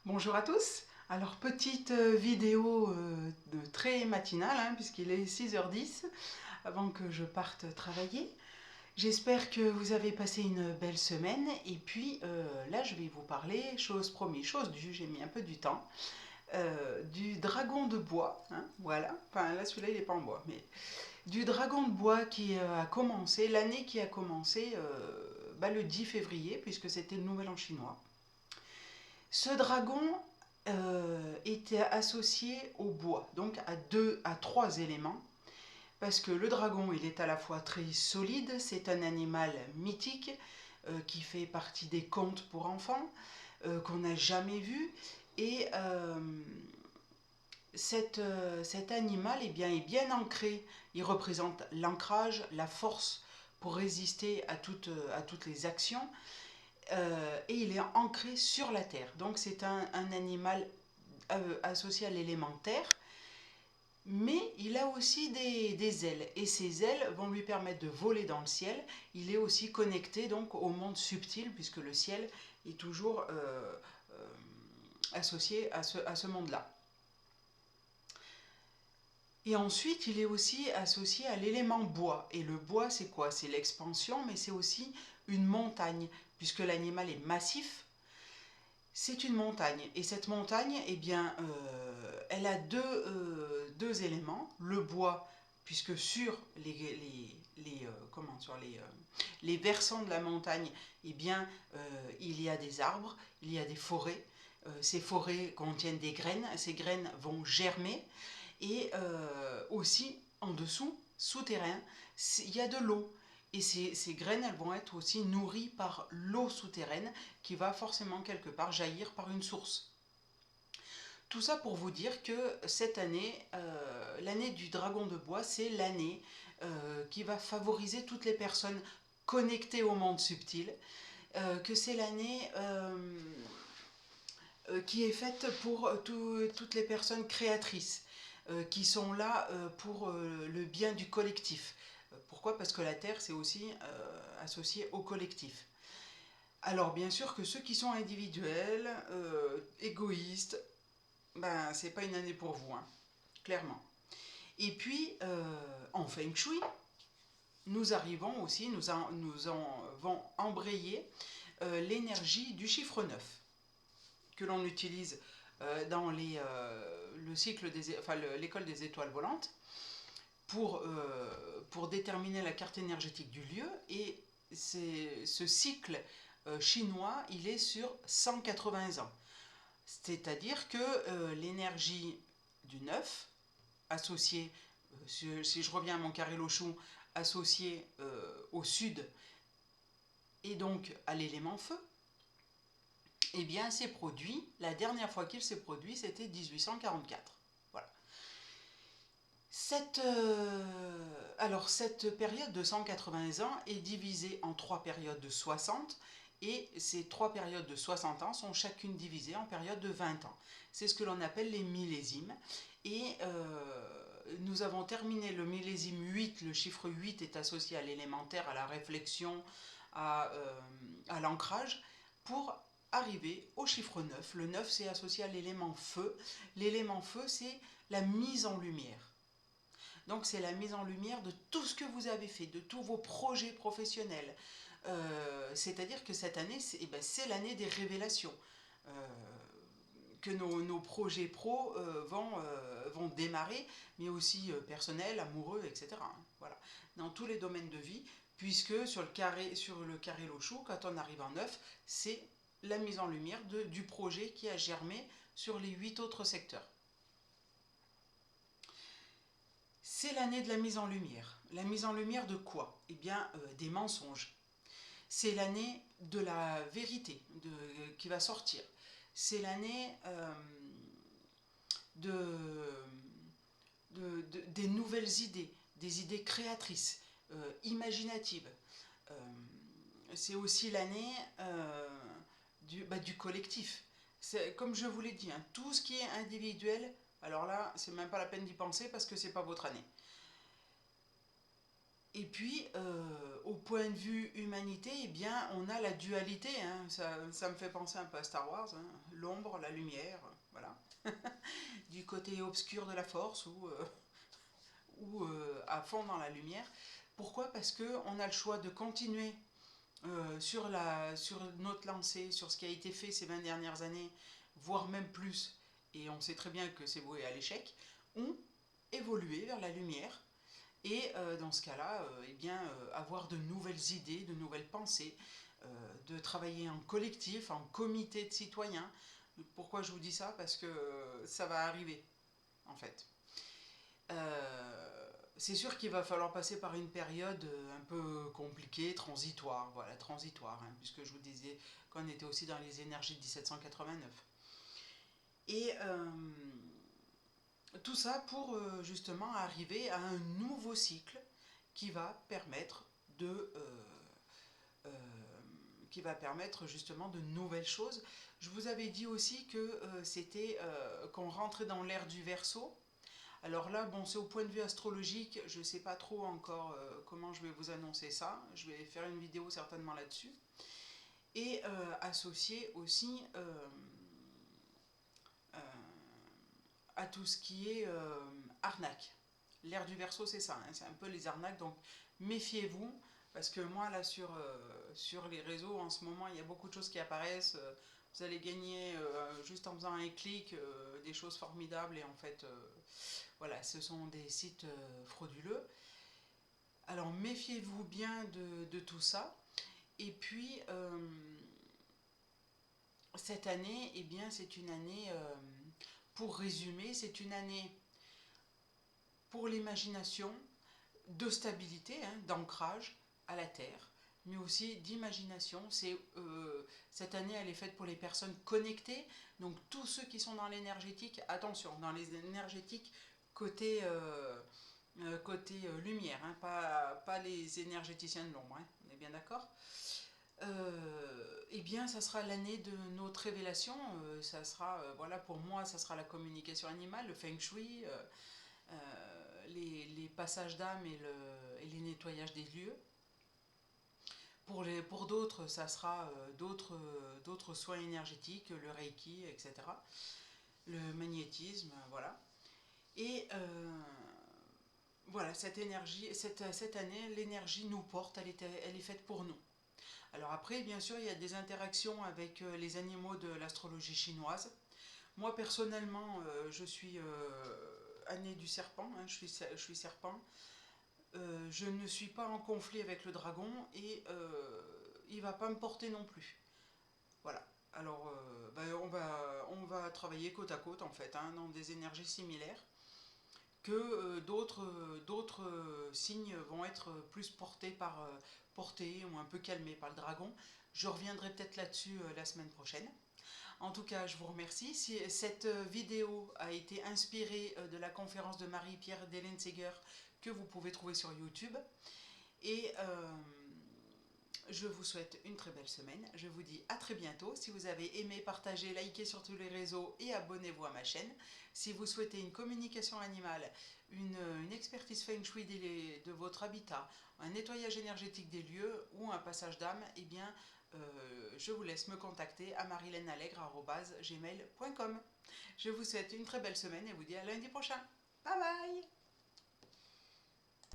Bonjour à tous. Alors petite vidéo très matinale puisqu'il est 6h10 avant que je parte travailler. J'espère que vous avez passé une belle semaine et puis là je vais vous parler, chose promise, chose due, j'ai mis un peu du temps, du dragon de bois, voilà, enfin là celui-là il n'est pas en bois, mais du dragon de bois qui a commencé, l'année qui a commencé le 10 février puisque c'était le nouvel an chinois. Ce dragon était associé au bois, donc à trois éléments, parce que le dragon, il est à la fois très solide, c'est un animal mythique qui fait partie des contes pour enfants, qu'on n'a jamais vu, et cet animal est bien ancré, il représente l'ancrage, la force pour résister à toutes les actions, et il est ancré sur la terre. Donc c'est un animal associé à l'élémentaire, mais il a aussi des ailes, et ces ailes vont lui permettre de voler dans le ciel. Il est aussi connecté donc au monde subtil, puisque le ciel est toujours associé à ce monde-là. Et ensuite, il est aussi associé à l'élément bois. Et le bois, c'est quoi? C'est l'expansion, mais c'est aussi une montagne, puisque l'animal est massif. C'est une montagne, et cette montagne, elle a deux éléments. Le bois, puisque sur les versants de la montagne, il y a des arbres, il y a des forêts. Ces forêts contiennent des graines, ces graines vont germer, et aussi en dessous, souterrain, il y a de l'eau. Et ces graines, elles vont être aussi nourries par l'eau souterraine qui va forcément quelque part jaillir par une source. Tout ça pour vous dire que cette année, l'année du dragon de bois, c'est l'année qui va favoriser toutes les personnes connectées au monde subtil, que c'est l'année qui est faite pour toutes les personnes créatrices, qui sont là pour le bien du collectif. Pourquoi? Parce que la Terre, c'est aussi associé au collectif. Alors bien sûr que ceux qui sont individuels, égoïstes, c'est pas une année pour vous, clairement. Et puis, en Feng Shui, nous arrivons aussi, nous avons embrayé l'énergie du chiffre 9 que l'on utilise dans le cycle l'école des étoiles volantes pour déterminer la carte énergétique du lieu. Et ce cycle chinois, il est sur 180 ans. C'est-à-dire que l'énergie du 9, associée, si je reviens à mon carré Lochou, associée au sud et donc à l'élément feu, eh bien, s'est produit, la dernière fois qu'il s'est produit, c'était 1844. Voilà. Cette période de 180 ans est divisée en trois périodes de 60, et ces trois périodes de 60 ans sont chacune divisées en périodes de 20 ans. C'est ce que l'on appelle les millésimes. Et nous avons terminé le millésime 8, le chiffre 8 est associé à l'élémentaire, à la réflexion, à l'ancrage, pour arriver au chiffre 9. Le 9, c'est associé à l'élément feu. L'élément feu, c'est la mise en lumière. Donc c'est la mise en lumière de tout ce que vous avez fait, de tous vos projets professionnels. C'est-à-dire que cette année, c'est l'année des révélations. Que nos projets pro vont démarrer, mais aussi personnels, amoureux, etc. Voilà. Dans tous les domaines de vie, puisque sur le carré Lochou, quand on arrive en 9, c'est la mise en lumière du projet qui a germé sur les 8 autres secteurs. C'est l'année de la mise en lumière. La mise en lumière de quoi? Eh bien, des mensonges. C'est l'année de la vérité qui va sortir. C'est l'année des nouvelles idées, des idées créatrices, imaginatives. Euh, c'est aussi l'année du collectif. Comme je vous l'ai dit, tout ce qui est individuel, alors là, c'est même pas la peine d'y penser parce que c'est pas votre année. Et puis, au point de vue humanité, eh bien, on a la dualité, hein. Ça me fait penser un peu à Star Wars, hein. L'ombre, la lumière, voilà. Du côté obscur de la force ou à fond dans la lumière. Pourquoi? Parce qu'on a le choix de continuer sur notre lancée, sur ce qui a été fait ces 20 dernières années, voire même plus, et on sait très bien que c'est voué à l'échec, ou évoluer vers la lumière et dans ce cas-là, eh bien, avoir de nouvelles idées, de nouvelles pensées, de travailler en collectif, en comité de citoyens. Pourquoi je vous dis ça? Parce que ça va arriver, en fait. C'est sûr qu'il va falloir passer par une période un peu compliquée, transitoire, voilà, transitoire, hein, puisque je vous disais qu'on était aussi dans les énergies de 1789. Et tout ça pour justement arriver à un nouveau cycle qui va permettre euh, qui va permettre justement de nouvelles choses. Je vous avais dit aussi que c'était qu'on rentrait dans l'ère du Verseau. Alors là, bon, c'est au point de vue astrologique, je ne sais pas trop encore comment je vais vous annoncer ça. Je vais faire une vidéo certainement là-dessus. Et associé aussi euh, à tout ce qui est arnaque. L'ère du Verseau, c'est ça, hein, c'est un peu les arnaques, donc méfiez-vous, parce que moi, là, sur les réseaux, en ce moment, il y a beaucoup de choses qui apparaissent. Vous allez gagner, juste en faisant un clic, des choses formidables, et en fait, voilà, ce sont des sites frauduleux. Alors, méfiez-vous bien de tout ça. Et puis, cette année, eh bien, c'est une année, pour résumer, c'est une année pour l'imagination, de stabilité, hein, d'ancrage à la terre, mais aussi d'imagination. Cette année, elle est faite pour les personnes connectées, donc tous ceux qui sont dans l'énergétique, attention, dans les énergétiques côté, lumière, hein, pas les énergéticiens de l'ombre, hein, on est bien d'accord. Eh bien, ça sera l'année de notre révélation. Ça sera, voilà, pour moi, ça sera la communication animale, le feng shui, les passages d'âme et les nettoyages des lieux. Pour d'autres, ça sera d'autres soins énergétiques, le reiki, etc. Le magnétisme, voilà. Et voilà, cette énergie, cette année, l'énergie nous porte, elle est faite pour nous. Alors après, bien sûr, il y a des interactions avec les animaux de l'astrologie chinoise. Moi, personnellement, je suis année du serpent, hein, je suis serpent. Je ne suis pas en conflit avec le dragon et il va pas me porter non plus. Voilà. Alors, on va travailler côte à côte en fait, hein, dans des énergies similaires que d'autres signes vont être plus portés ou un peu calmés par le dragon. Je reviendrai peut-être là-dessus la semaine prochaine. En tout cas, je vous remercie. Si cette vidéo a été inspirée de la conférence de Marie-Pierre Dellenseger que vous pouvez trouver sur YouTube. Et je vous souhaite une très belle semaine. Je vous dis à très bientôt. Si vous avez aimé, partagez, likez sur tous les réseaux et abonnez-vous à ma chaîne. Si vous souhaitez une communication animale, une expertise feng shui de votre habitat, un nettoyage énergétique des lieux ou un passage d'âme, eh bien, je vous laisse me contacter à marilenallegre@gmail.com. Je vous souhaite une très belle semaine et vous dis à lundi prochain. Bye bye!